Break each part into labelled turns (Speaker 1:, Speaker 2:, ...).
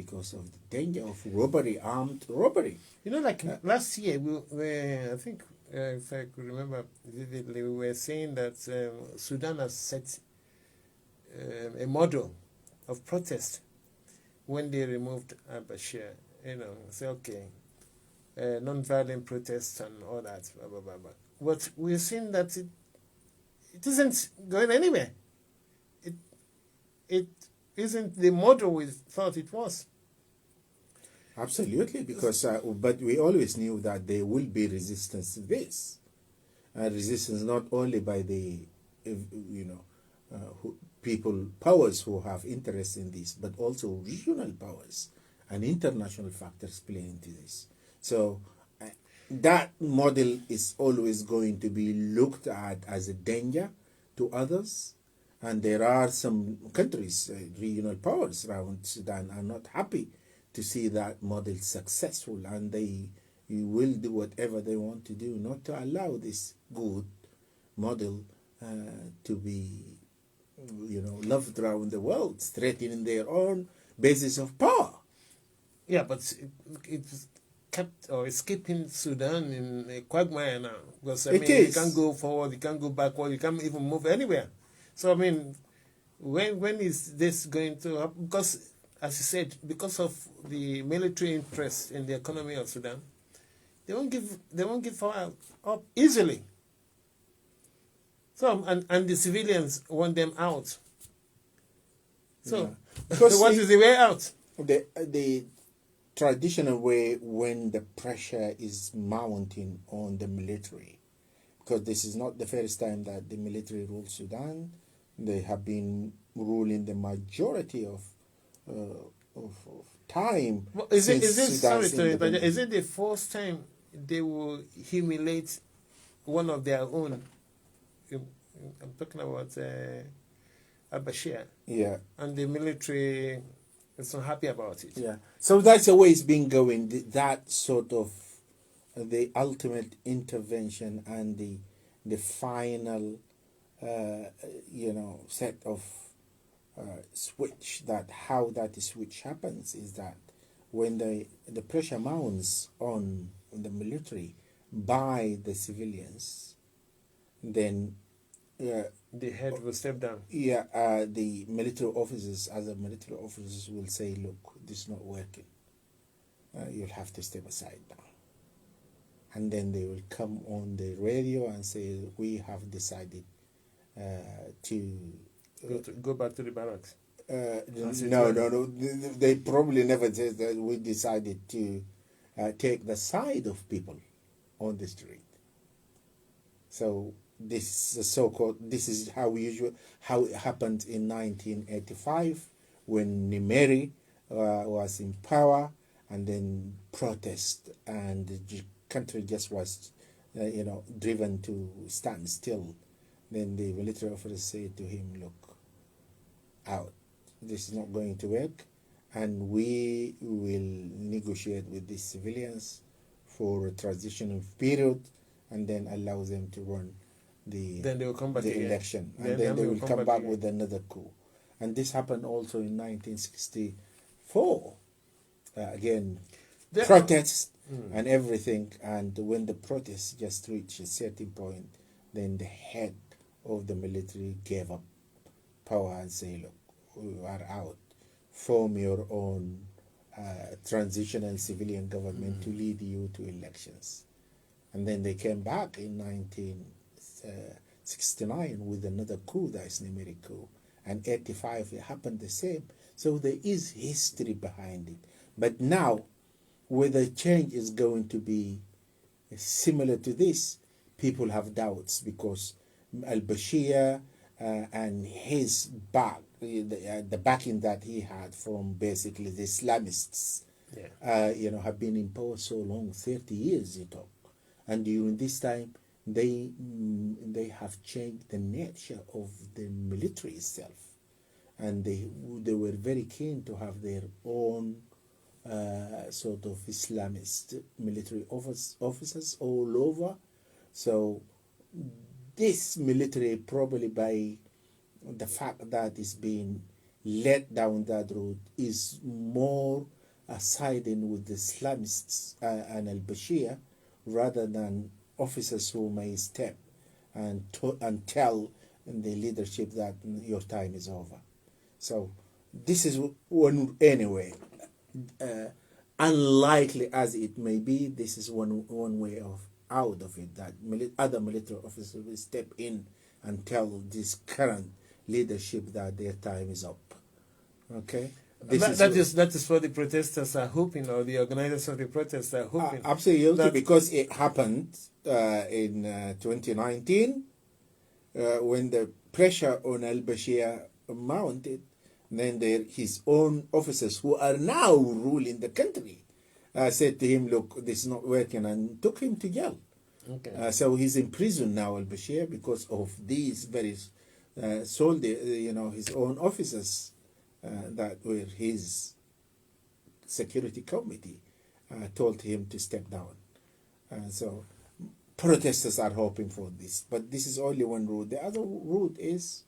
Speaker 1: because of the danger of robbery, armed robbery.
Speaker 2: Like last year, I think, if I could remember vividly, we were saying that Sudan has set a model of protest when they removed Bashir. Say, okay, non-violent protests and all that, blah, blah, blah, blah. But we're seeing that it isn't going anywhere. It isn't the model we thought it was.
Speaker 1: Absolutely, because but we always knew that there will be resistance to this. Resistance not only by the powers who have interest in this, but also regional powers and international factors play into this. So that model is always going to be looked at as a danger to others. And there are some countries, regional powers around Sudan, are not happy to see that model successful, and they will do whatever they want to do not to allow this good model to be, loved around the world, strengthening their own basis of power.
Speaker 2: Yeah, but it's kept or it's keeping Sudan in a quagmire now, because you can't go forward, you can't go backward, you can't even move anywhere. So when is this going to happen? Because, as you said, because of the military interest in the economy of Sudan, they won't give up easily. So and the civilians want them out. So what is the way out?
Speaker 1: The traditional way, when the pressure is mounting on the military, because this is not the first time that the military rules Sudan. They have been ruling the majority of time.
Speaker 2: Well, is it the first time they will humiliate one of their own? I'm talking about al-Bashir.
Speaker 1: Yeah.
Speaker 2: And the military is not happy about it.
Speaker 1: Yeah. So that's the way it's been going. That sort of the ultimate intervention and the final set of switch, that how that switch happens is that when the pressure mounts on the military by the civilians, then
Speaker 2: the head will step down.
Speaker 1: Yeah, the military officers, will say, look, this is not working. You'll have to step aside now. And then they will come on the radio and say, we have decided to
Speaker 2: go back to the barracks.
Speaker 1: No. They probably never said that we decided to take the side of people on the street. So this is so-called. This is how it happened in 1985 when Nimeri was in power, and then protest, and the country just was, driven to stand still. Then the military officers said to him, look, out. This is not going to work, and we will negotiate with the civilians for a transitional period, and then allow them to run the election. And then they will come back with another coup. And this happened also in 1964. Protests and everything. And when the protests just reached a certain point, then the head of the military gave up power and say, look, we are out. Form your own transitional civilian government to lead you to elections. And then they came back in 1969 with another coup, that's Nimeri coup. And 85, it happened the same. So there is history behind it. But now, whether change is going to be similar to this, people have doubts, because al-Bashir and his back, the backing that he had from basically the Islamists, have been in power so long, 30 years, you talk. And during this time, they have changed the nature of the military itself. And they were very keen to have their own sort of Islamist military officers all over. So this military, probably by the fact that it's being led down that road, is more siding with the Islamists and al-Bashir rather than officers who may step and tell the leadership that your time is over. So this is one, anyway, unlikely as it may be, this is one way of out of it, that other military officers will step in and tell this current leadership that their time is up. Okay?
Speaker 2: That is what the protesters are hoping, or the organizers of the protests are hoping.
Speaker 1: Absolutely, because it happened in 2019 when the pressure on al-Bashir mounted. Then his own officers, who are now ruling the country, said to him, look, this is not working, and took him to jail.
Speaker 2: Okay.
Speaker 1: So he's in prison now, al-Bashir, because of these very soldiers, his own officers that were his security committee told him to step down. So protesters are hoping for this, but this is only one route. The other route is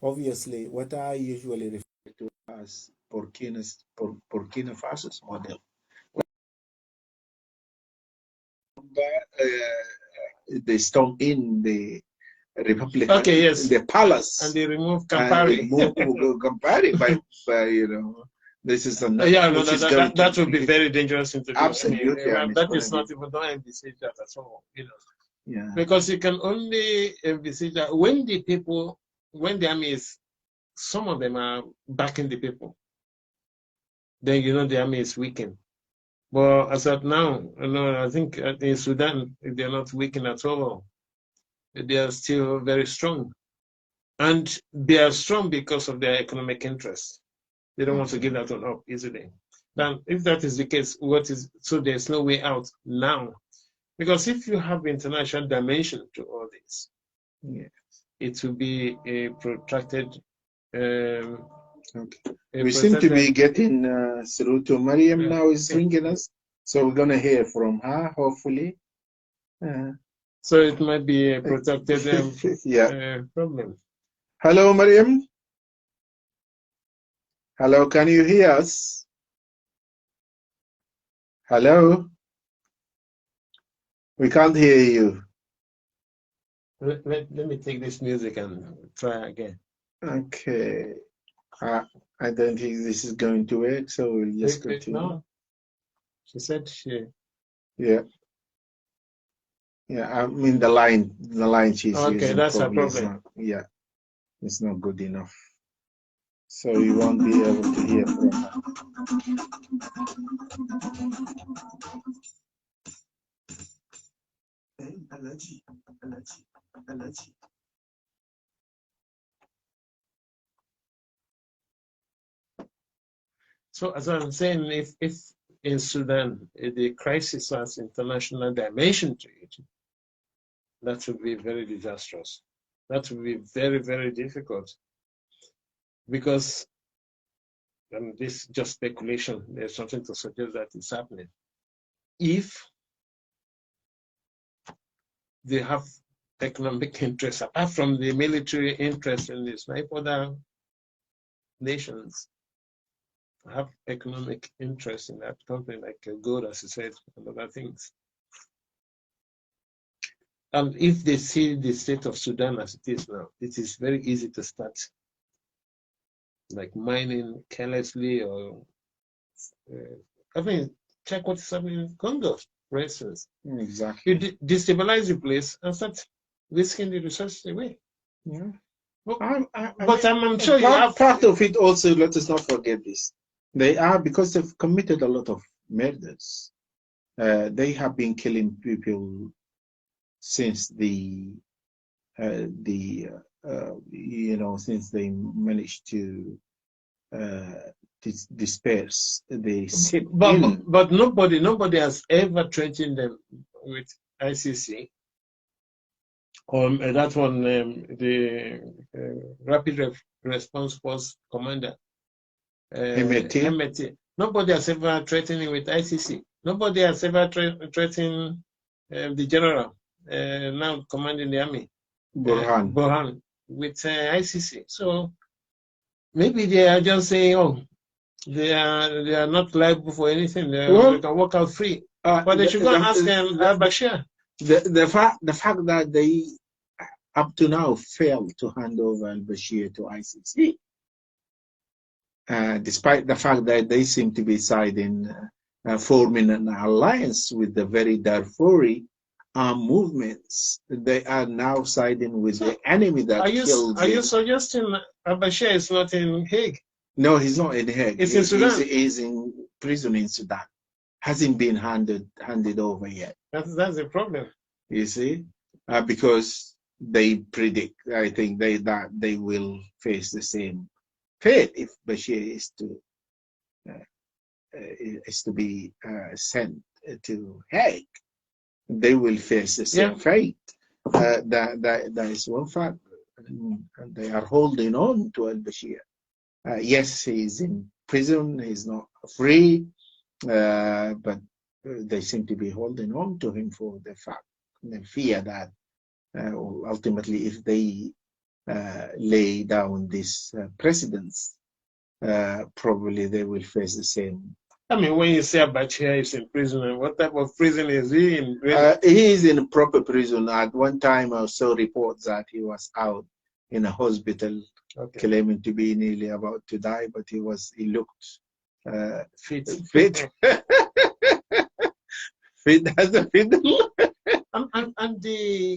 Speaker 1: obviously what I usually refer to as Burkina Faso's model. They storm in the Republic,
Speaker 2: okay, yes,
Speaker 1: the palace,
Speaker 2: and they remove Campari.
Speaker 1: Campari by this is
Speaker 2: that would be very dangerous thing to do.
Speaker 1: Absolutely,
Speaker 2: that is not even, don't envisage that at all.
Speaker 1: Yeah.
Speaker 2: Because you can only envisage that when the army is, some of them are backing the people, then the army is weakened. But as of now, I think in Sudan they're not weakened at all. They are still very strong, and they are strong because of their economic interests. They don't want to give that one up easily. Then, if that is the case, so there's no way out now, because if you have international dimension to all this, it will be a protracted.
Speaker 1: We seem to be getting through to Mariam now is ringing us, so we're gonna hear from her hopefully.
Speaker 2: So it might be a protracted problem.
Speaker 1: Hello, Mariam. Hello, can you hear us? Hello? We can't hear you.
Speaker 2: Let me take this music and try again.
Speaker 1: Okay. I don't think this is going to work, so we'll just continue.
Speaker 2: No. She said she...
Speaker 1: Yeah. Yeah, I mean the line she's using.
Speaker 2: Okay, that's her problem.
Speaker 1: It's not good enough. So you won't be able to hear from her.
Speaker 2: So as I'm saying, if in Sudan the crisis has international dimension to it, that would be very disastrous. That would be very, very difficult. Because, and this is just speculation, there's something to suggest that it's happening. If they have economic interests, apart from the military interest in this, like other nations have economic interest in that country, like gold, as you said, and other things. And if they see the state of Sudan as it is now, it is very easy to start like mining carelessly, or check what is happening in Congo, for instance.
Speaker 1: Exactly.
Speaker 2: You destabilize the place and start whisking the resources away.
Speaker 1: Yeah.
Speaker 2: I'm sure you have
Speaker 1: part of it also. Let us not forget this. They are, because they've committed a lot of murders. They have been killing people since since they managed to disperse the city.
Speaker 2: But nobody has ever threatened them with ICC. That one, the Rapid Response Force Commander, Hemeti. Nobody has ever threatened him with ICC. Nobody has ever threatened the general now commanding the army, Burhan, with ICC. So maybe they are just saying, oh, They are not liable for anything.
Speaker 1: Well,
Speaker 2: they can walk out free. But they should go and ask Bashir.
Speaker 1: The fact that they up to now failed to hand over al-Bashir to ICC, despite the fact that they seem to be siding, forming an alliance with the very Darfuri armed movements. They are now siding with the enemy that killed
Speaker 2: Are you suggesting al-Bashir is not in Hague?
Speaker 1: No, he's not in Hague.
Speaker 2: It's in Sudan.
Speaker 1: He's in prison in Sudan. Hasn't been handed over yet.
Speaker 2: That's the problem.
Speaker 1: You see, because they predict, I think that they will face the same fate if Bashir is to be sent to Hague. They will face the same fate. That is one fact. And they are holding on to al-Bashir. Yes, he's in prison. He's not free, but they seem to be holding on to him for the fact, the fear that ultimately, if they lay down this precedence, probably they will face the same.
Speaker 2: I mean, when you say Bashir is in prison, what type of prison is he in?
Speaker 1: He is in a proper prison. At one time, I saw reports that he was out in a hospital, claiming to be nearly about to die, but he looked fit. Fit as a fiddle.
Speaker 2: And the